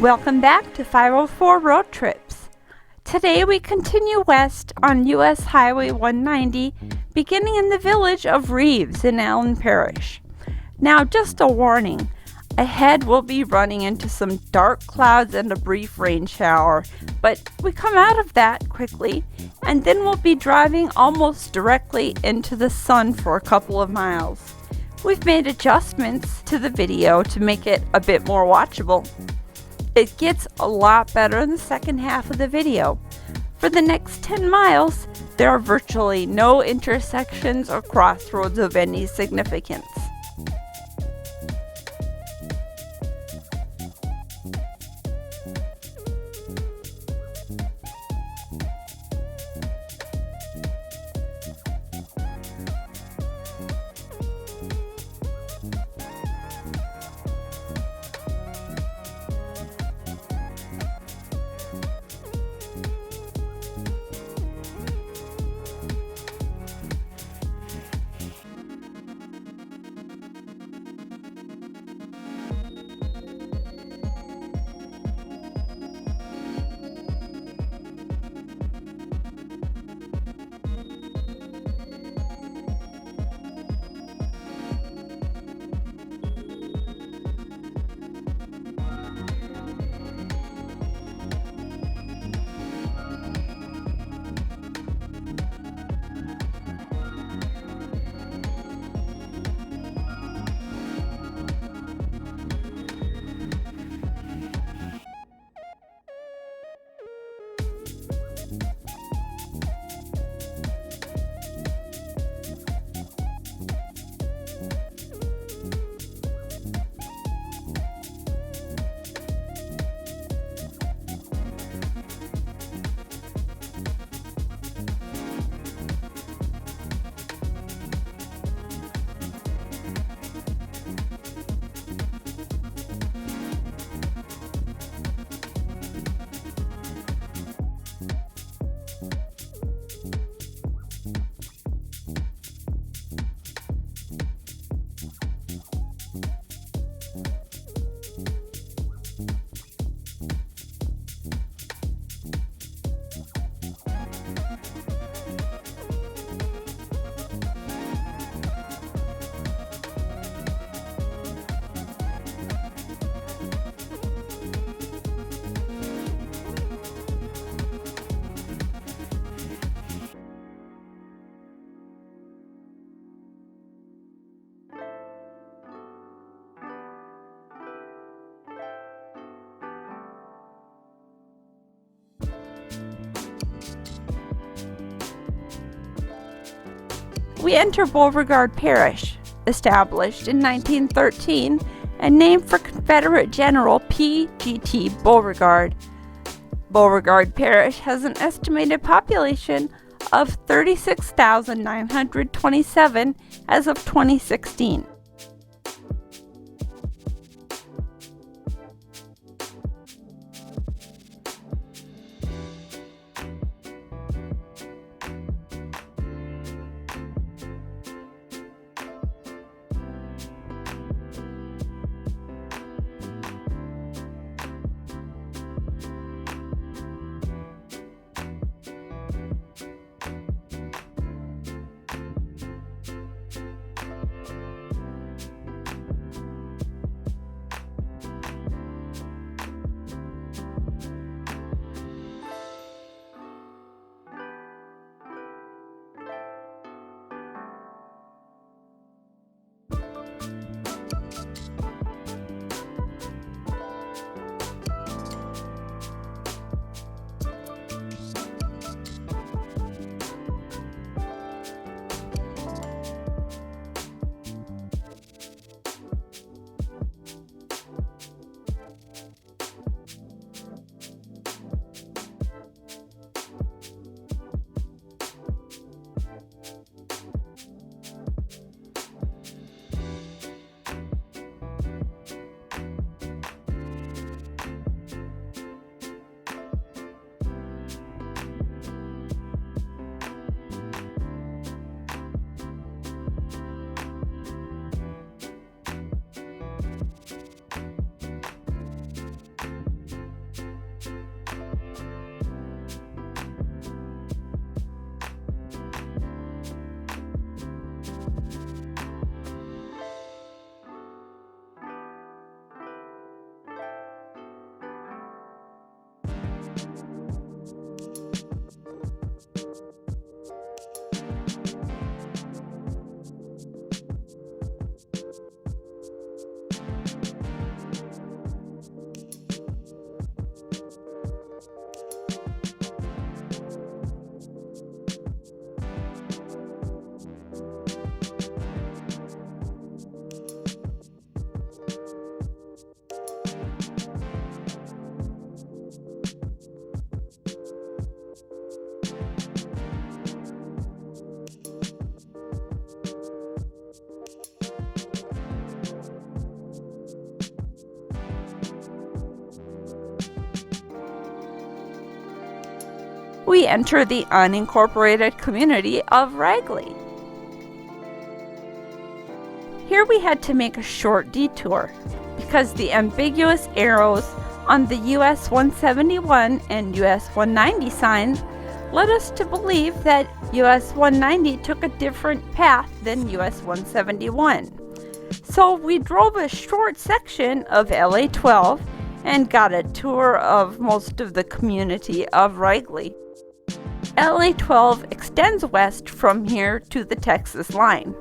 Welcome back to 504 Road Trips. Today we continue west on US Highway 190, beginning in the village of Reeves in Allen Parish. Now, just a warning, ahead we'll be running into some dark clouds and a brief rain shower, but we come out of that quickly, and then we'll be driving almost directly into the sun for a couple of miles. We've made adjustments to the video to make it a bit more watchable. It gets a lot better in the second half of the video. For the next 10 miles, there are virtually no intersections or crossroads of any significance. We enter Beauregard Parish, established in 1913 and named for Confederate General P.G.T. Beauregard. Beauregard Parish has an estimated population of 36,927 as of 2016. we enter the unincorporated community of Ragley. Here we had to make a short detour because the ambiguous arrows on the US-171 and US-190 signs led us to believe that US-190 took a different path than US-171. So we drove a short section of LA-12 and got a tour of most of the community of Ragley. LA-12 extends west from here to the Texas line.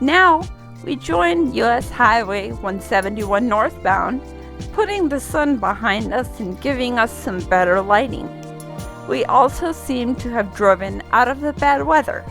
Now, we join US Highway 171 northbound, putting the sun behind us and giving us some better lighting. We also seem to have driven out of the bad weather.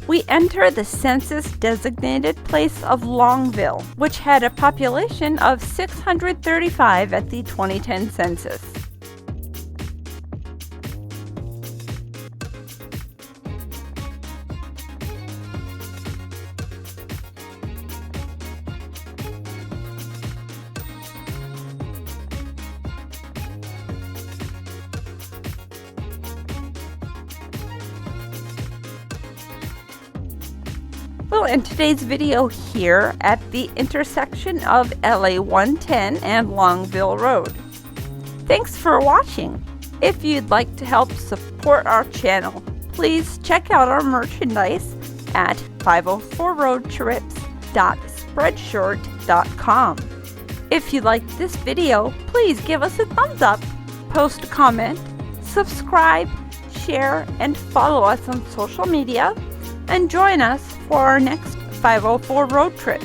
We enter the census-designated place of Longville, which had a population of 635 at the 2010 census. We'll end today's video here at the intersection of LA-110 and Longville Road. Thanks for watching. If you'd like to help support our channel, please check out our merchandise at 504roadtrips.spreadshirt.com. If you liked this video, please give us a thumbs up, post a comment, subscribe, share, and follow us on social media, and join us for our next 504 road trip.